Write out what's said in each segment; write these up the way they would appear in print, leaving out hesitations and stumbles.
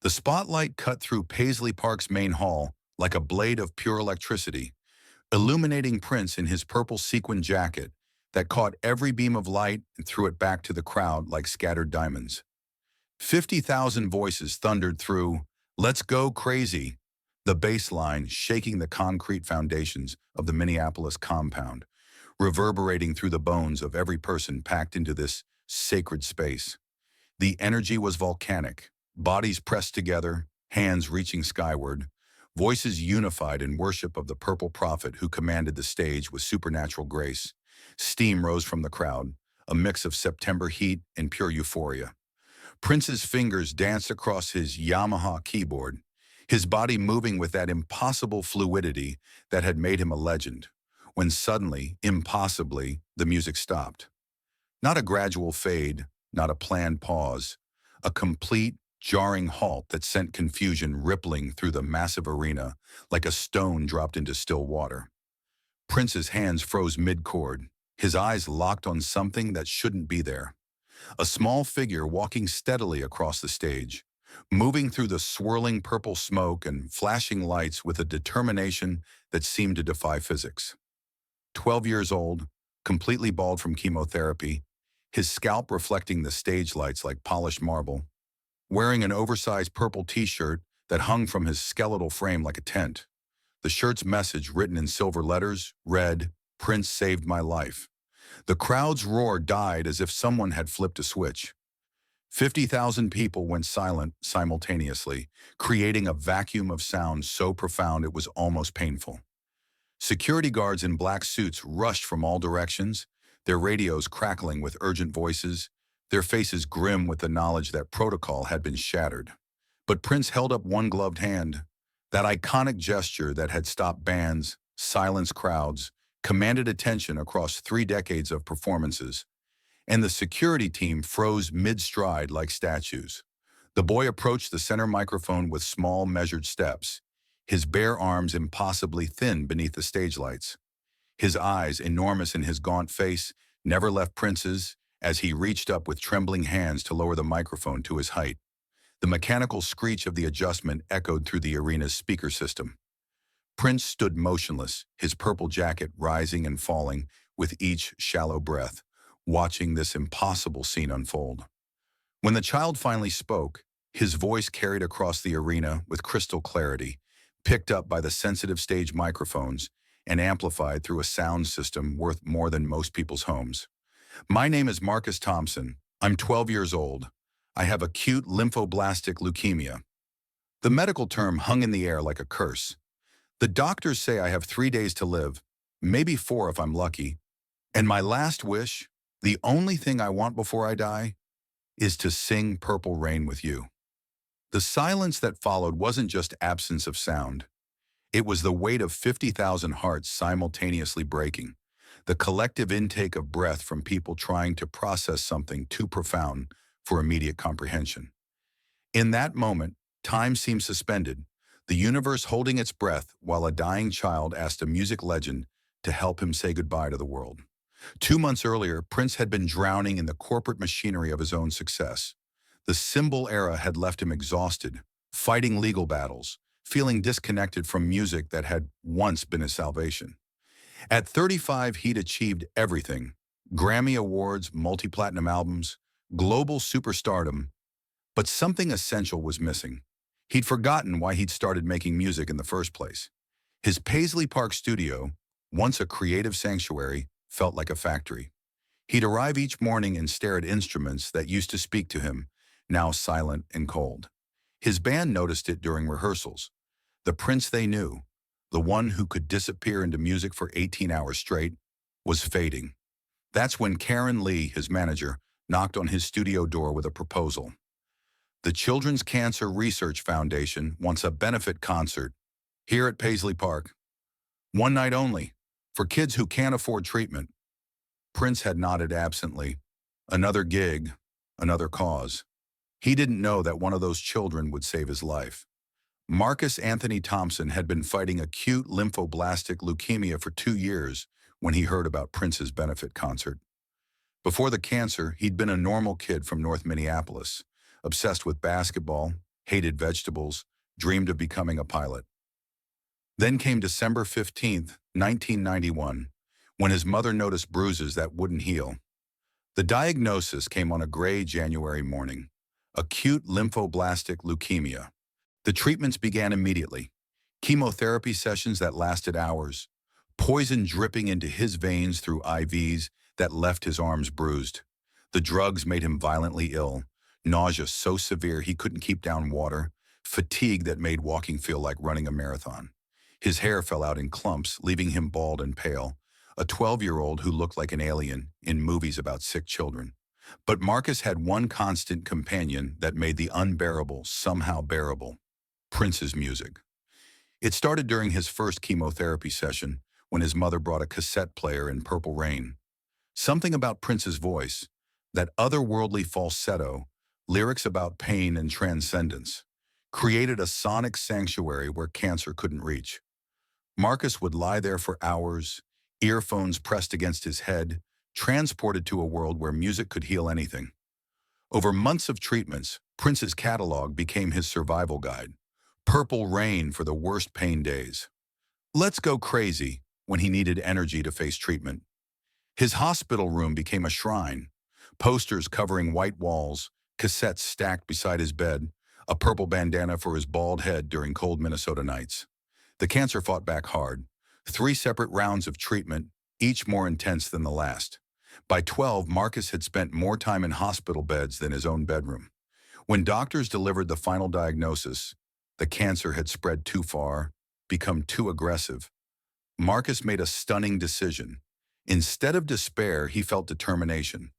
The spotlight cut through Paisley Park's main hall like a blade of pure electricity, illuminating Prince in his purple sequin jacket that caught every beam of light and threw it back to the crowd like scattered diamonds. 50,000 voices thundered through, "Let's go crazy," the bass line shaking the concrete foundations of the Minneapolis compound, reverberating through the bones of every person packed into this sacred space. The energy was volcanic, bodies pressed together, hands reaching skyward, voices unified in worship of the purple prophet who commanded the stage with supernatural grace. Steam rose from the crowd, a mix of September heat and pure euphoria. Prince's fingers danced across his Yamaha keyboard, his body moving with that impossible fluidity that had made him a legend, when suddenly, impossibly, the music stopped. Not a gradual fade, not a planned pause, a complete, jarring halt that sent confusion rippling through the massive arena like a stone dropped into still water. Prince's hands froze mid-chord, his eyes locked on something that shouldn't be there. A small figure walking steadily across the stage, moving through the swirling purple smoke and flashing lights with a determination that seemed to defy physics. 12 years old, completely bald from chemotherapy, his scalp reflecting the stage lights like polished marble, wearing an oversized purple t-shirt that hung from his skeletal frame like a tent. The shirt's message, written in silver letters, read, "Prince saved my life." The crowd's roar died as if someone had flipped a switch. 50,000 people went silent simultaneously, creating a vacuum of sound so profound it was almost painful. Security guards in black suits rushed from all directions, their radios crackling with urgent voices, their faces grim with the knowledge that protocol had been shattered. But Prince held up one gloved hand, that iconic gesture that had stopped bands, silenced crowds, commanded attention across 3 decades of performances, and the security team froze mid-stride like statues. The boy approached the center microphone with small, measured steps, his bare arms impossibly thin beneath the stage lights. His eyes, enormous in his gaunt face, never left Prince's as he reached up with trembling hands to lower the microphone to his height. The mechanical screech of the adjustment echoed through the arena's speaker system. Prince stood motionless, his purple jacket rising and falling with each shallow breath, watching this impossible scene unfold. When the child finally spoke, his voice carried across the arena with crystal clarity, picked up by the sensitive stage microphones and amplified through a sound system worth more than most people's homes. "My name is Marcus Thompson. I'm 12 years old. I have acute lymphoblastic leukemia." The medical term hung in the air like a curse. "The doctors say I have 3 days to live, maybe 4 if I'm lucky. And my last wish, the only thing I want before I die, is to sing Purple Rain with you." The silence that followed wasn't just absence of sound. It was the weight of 50,000 hearts simultaneously breaking, the collective intake of breath from people trying to process something too profound for immediate comprehension. In that moment, time seemed suspended, the universe holding its breath while a dying child asked a music legend to help him say goodbye to the world. 2 months earlier, Prince had been drowning in the corporate machinery of his own success. The symbol era had left him exhausted, fighting legal battles, feeling disconnected from music that had once been his salvation. At 35, he'd achieved everything: Grammy Awards, multi-platinum albums, global superstardom, but something essential was missing. He'd forgotten why he'd started making music in the first place. His Paisley Park studio, once a creative sanctuary, felt like a factory. He'd arrive each morning and stare at instruments that used to speak to him, now silent and cold. His band noticed it during rehearsals. The Prince they knew, the one who could disappear into music for 18 hours straight, was fading. That's when Karen Lee, his manager, knocked on his studio door with a proposal. The Children's Cancer Research Foundation wants a benefit concert here at Paisley Park. One night only, for kids who can't afford treatment. Prince had nodded absently. Another gig, another cause. He didn't know that one of those children would save his life. Marcus Anthony Thompson had been fighting acute lymphoblastic leukemia for 2 years when he heard about Prince's benefit concert. Before the cancer, he'd been a normal kid from North Minneapolis, obsessed with basketball, hated vegetables, dreamed of becoming a pilot. Then came December 15th, 1991, when his mother noticed bruises that wouldn't heal. The diagnosis came on a gray January morning: acute lymphoblastic leukemia. The treatments began immediately. Chemotherapy sessions that lasted hours, poison dripping into his veins through IVs that left his arms bruised. The drugs made him violently ill, nausea so severe he couldn't keep down water, fatigue that made walking feel like running a marathon. His hair fell out in clumps, leaving him bald and pale, a 12-year-old who looked like an alien in movies about sick children. But Marcus had one constant companion that made the unbearable somehow bearable: Prince's music. It started during his first chemotherapy session, when his mother brought a cassette player in Purple Rain. Something about Prince's voice, that otherworldly falsetto, lyrics about pain and transcendence, created a sonic sanctuary where cancer couldn't reach. Marcus would lie there for hours, earphones pressed against his head, transported to a world where music could heal anything. Over months of treatments, Prince's catalog became his survival guide. Purple Rain for the worst pain days. Let's Go Crazy when he needed energy to face treatment. His hospital room became a shrine: posters covering white walls, cassettes stacked beside his bed, a purple bandana for his bald head during cold Minnesota nights. The cancer fought back hard. 3 separate rounds of treatment, each more intense than the last. By 12, Marcus had spent more time in hospital beds than his own bedroom. When doctors delivered the final diagnosis, the cancer had spread too far, become too aggressive. Marcus made a stunning decision. Instead of despair, he felt determination.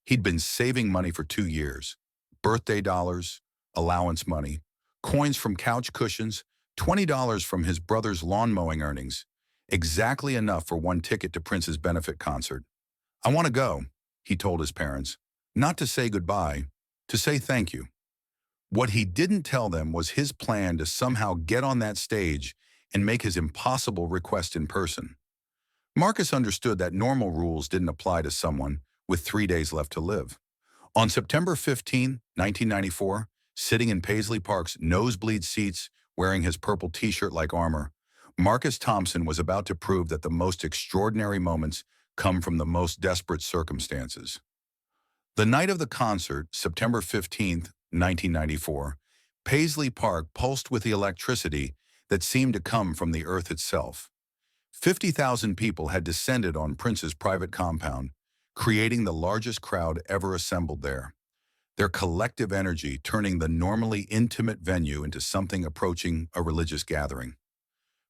He'd been saving money for 2 years: birthday dollars, allowance money, coins from couch cushions, $20 from his brother's lawn mowing earnings, exactly enough for one ticket to Prince's benefit concert. "I want to go," he told his parents, "not to say goodbye, to say thank you." What he didn't tell them was his plan to somehow get on that stage and make his impossible request in person. Marcus understood that normal rules didn't apply to someone with 3 days left to live. On September 15, 1994, sitting in Paisley Park's nosebleed seats, wearing his purple t-shirt like armor, Marcus Thompson was about to prove that the most extraordinary moments come from the most desperate circumstances. The night of the concert, September 15th, 1994, Paisley Park pulsed with the electricity that seemed to come from the earth itself. 50,000 people had descended on Prince's private compound, creating the largest crowd ever assembled there. Their collective energy turning the normally intimate venue into something approaching a religious gathering.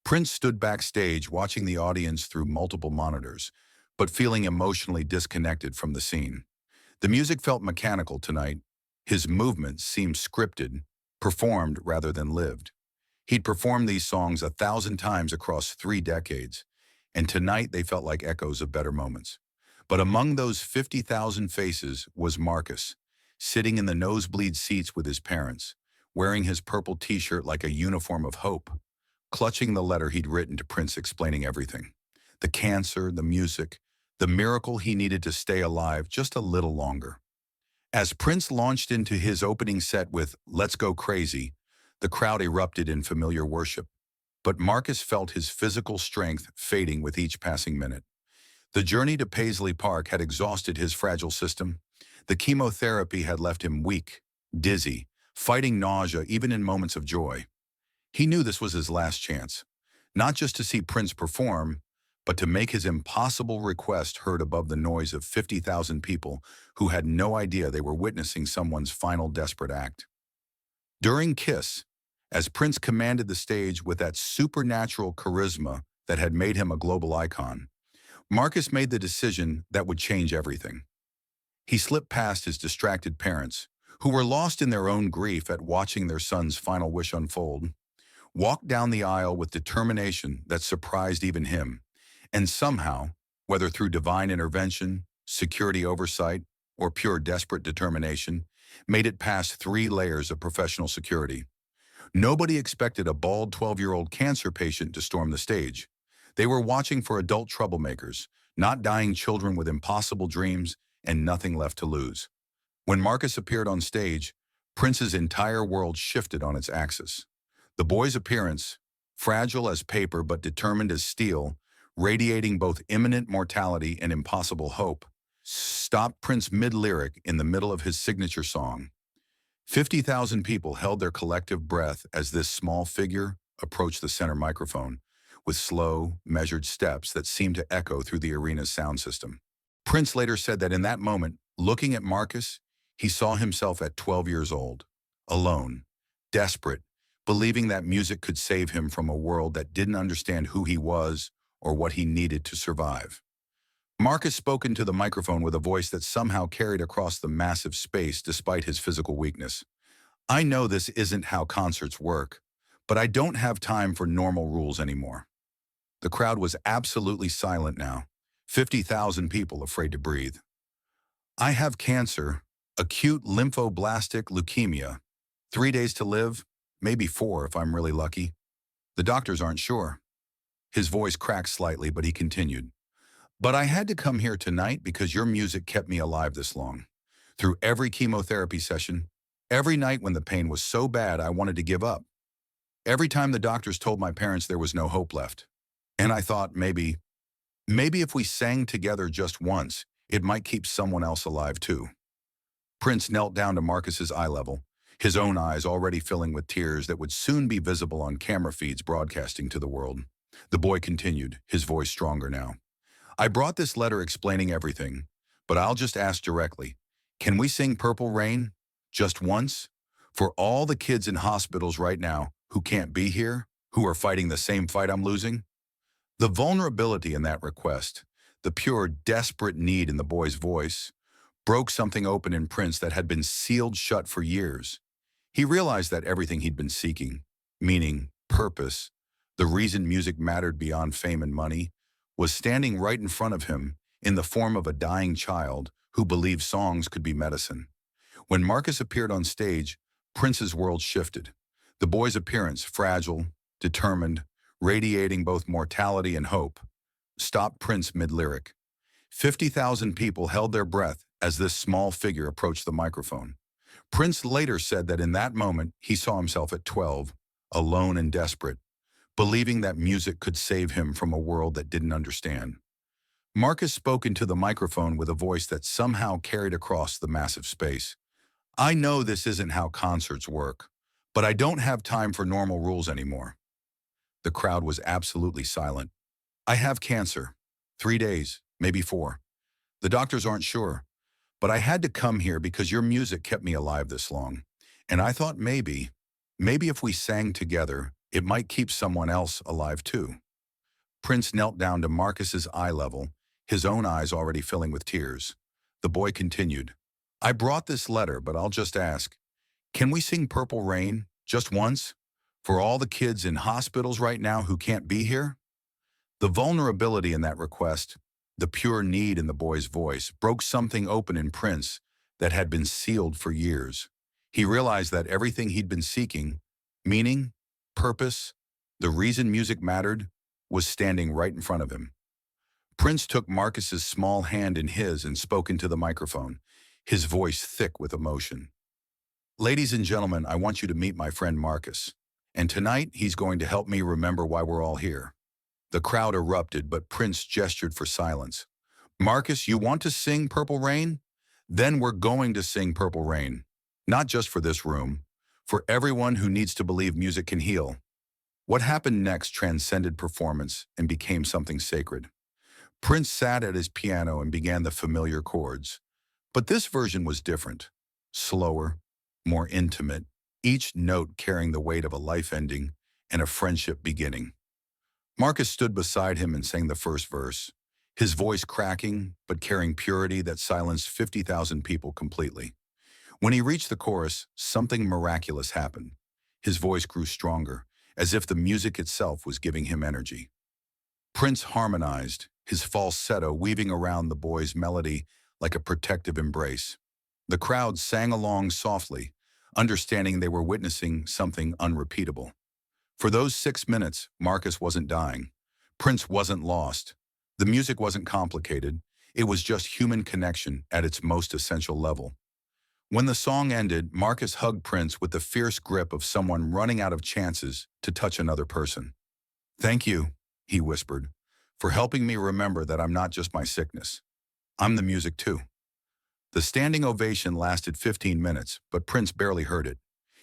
Prince stood backstage watching the audience through multiple monitors, but feeling emotionally disconnected from the scene. The music felt mechanical tonight. His movements seemed scripted, performed rather than lived. He'd performed these songs 1,000 times across 3 decades, and tonight they felt like echoes of better moments. But among those 50,000 faces was Marcus, sitting in the nosebleed seats with his parents, wearing his purple t-shirt like a uniform of hope, clutching the letter he'd written to Prince explaining everything: the cancer, the music, the miracle he needed to stay alive just a little longer. As Prince launched into his opening set with "Let's Go Crazy," the crowd erupted in familiar worship. But Marcus felt his physical strength fading with each passing minute. The journey to Paisley Park had exhausted his fragile system. The chemotherapy had left him weak, dizzy, fighting nausea even in moments of joy. He knew this was his last chance, not just to see Prince perform, but to make his impossible request heard above the noise of 50,000 people who had no idea they were witnessing someone's final desperate act. During Kiss, as Prince commanded the stage with that supernatural charisma that had made him a global icon, Marcus made the decision that would change everything. He slipped past his distracted parents, who were lost in their own grief at watching their son's final wish unfold, walked down the aisle with determination that surprised even him, and somehow, whether through divine intervention, security oversight, or pure desperate determination, made it past 3 layers of professional security. Nobody expected a bald 12-year-old cancer patient to storm the stage. They were watching for adult troublemakers, not dying children with impossible dreams and nothing left to lose. When Marcus appeared on stage, Prince's entire world shifted on its axis. The boy's appearance, fragile as paper but determined as steel, radiating both imminent mortality and impossible hope, stopped Prince mid-lyric in the middle of his signature song. 50,000 people held their collective breath as this small figure approached the center microphone, with slow, measured steps that seemed to echo through the arena's sound system. Prince later said that in that moment, looking at Marcus, he saw himself at 12 years old, alone, desperate, believing that music could save him from a world that didn't understand who he was or what he needed to survive. Marcus spoke into the microphone with a voice that somehow carried across the massive space despite his physical weakness. "I know this isn't how concerts work, but I don't have time for normal rules anymore." The crowd was absolutely silent now, 50,000 people afraid to breathe. "I have cancer, acute lymphoblastic leukemia. 3 days to live, maybe 4 if I'm really lucky. The doctors aren't sure." His voice cracked slightly, but he continued. "But I had to come here tonight because your music kept me alive this long. Through every chemotherapy session, every night when the pain was so bad I wanted to give up. Every time the doctors told my parents there was no hope left. And I thought maybe if we sang together just once, it might keep someone else alive too." Prince knelt down to Marcus's eye level, his own eyes already filling with tears that would soon be visible on camera feeds broadcasting to the world. The boy continued, his voice stronger now. "I brought this letter explaining everything, but I'll just ask directly. Can we sing Purple Rain? Just once? For all the kids in hospitals right now who can't be here, who are fighting the same fight I'm losing?" The vulnerability in that request, the pure, desperate need in the boy's voice, broke something open in Prince that had been sealed shut for years. He realized that everything he'd been seeking, meaning, purpose, the reason music mattered beyond fame and money, was standing right in front of him in the form of a dying child who believed songs could be medicine. When Marcus appeared on stage, Prince's world shifted. The boy's appearance, fragile, determined, radiating both mortality and hope, stopped Prince mid-lyric. 50,000 people held their breath as this small figure approached the microphone. Prince later said that in that moment he saw himself at 12, alone and desperate, believing that music could save him from a world that didn't understand. Marcus spoke into the microphone with a voice that somehow carried across the massive space. "I know this isn't how concerts work, but I don't have time for normal rules anymore." The crowd was absolutely silent. "I have cancer. 3 days, maybe 4. The doctors aren't sure, but I had to come here because your music kept me alive this long. And I thought maybe if we sang together, it might keep someone else alive too." Prince knelt down to Marcus's eye level, his own eyes already filling with tears. The boy continued, "I brought this letter, but I'll just ask, can we sing Purple Rain, just once? For all the kids in hospitals right now who can't be here?" The vulnerability in that request, the pure need in the boy's voice, broke something open in Prince that had been sealed for years. He realized that everything he'd been seeking, meaning, purpose, the reason music mattered, was standing right in front of him. Prince took Marcus's small hand in his and spoke into the microphone, his voice thick with emotion. "Ladies and gentlemen, I want you to meet my friend Marcus. And tonight, he's going to help me remember why we're all here." The crowd erupted, but Prince gestured for silence. "Marcus, you want to sing Purple Rain? Then we're going to sing Purple Rain. Not just for this room, for everyone who needs to believe music can heal." What happened next transcended performance and became something sacred. Prince sat at his piano and began the familiar chords. But this version was different, slower, more intimate, each note carrying the weight of a life ending and a friendship beginning. Marcus stood beside him and sang the first verse, his voice cracking but carrying purity that silenced 50,000 people completely. When he reached the chorus, something miraculous happened. His voice grew stronger, as if the music itself was giving him energy. Prince harmonized, his falsetto weaving around the boy's melody like a protective embrace. The crowd sang along softly, understanding they were witnessing something unrepeatable. For those 6 minutes, Marcus wasn't dying. Prince wasn't lost. The music wasn't complicated. It was just human connection at its most essential level. When the song ended, Marcus hugged Prince with the fierce grip of someone running out of chances to touch another person. "Thank you," he whispered, "for helping me remember that I'm not just my sickness. I'm the music too." The standing ovation lasted 15 minutes, but Prince barely heard it.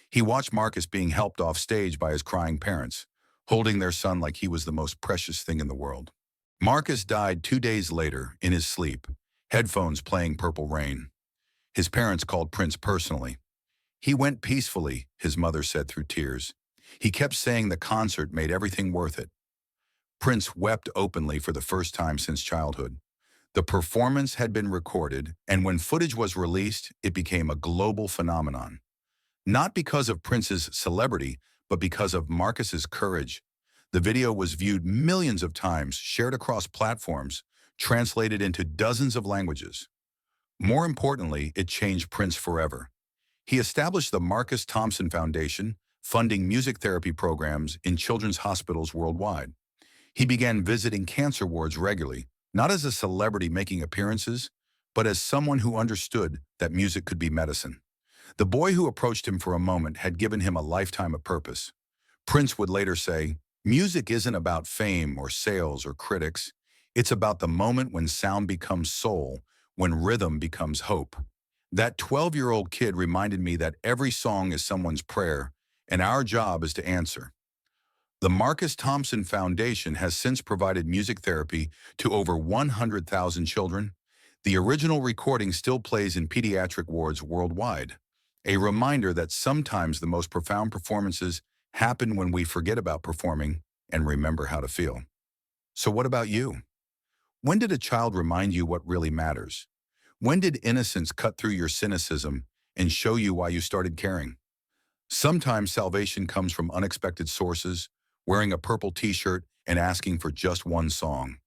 He watched Marcus being helped off stage by his crying parents, holding their son like he was the most precious thing in the world. Marcus died 2 days later in his sleep, headphones playing Purple Rain. His parents called Prince personally. "He went peacefully," his mother said through tears. "He kept saying the concert made everything worth it." Prince wept openly for the first time since childhood. The performance had been recorded, and when footage was released, it became a global phenomenon. Not because of Prince's celebrity, but because of Marcus's courage. The video was viewed millions of times, shared across platforms, translated into dozens of languages. More importantly, it changed Prince forever. He established the Marcus Thompson Foundation, funding music therapy programs in children's hospitals worldwide. He began visiting cancer wards regularly, not as a celebrity making appearances, but as someone who understood that music could be medicine. The boy who approached him for a moment had given him a lifetime of purpose. Prince would later say, "Music isn't about fame or sales or critics. It's about the moment when sound becomes soul, when rhythm becomes hope." That 12-year-old kid reminded me that every song is someone's prayer, and our job is to answer. The Marcus Thompson Foundation has since provided music therapy to over 100,000 children. The original recording still plays in pediatric wards worldwide. A reminder that sometimes the most profound performances happen when we forget about performing and remember how to feel. So what about you? When did a child remind you what really matters? When did innocence cut through your cynicism and show you why you started caring? Sometimes salvation comes from unexpected sources, wearing a purple t-shirt and asking for just one song.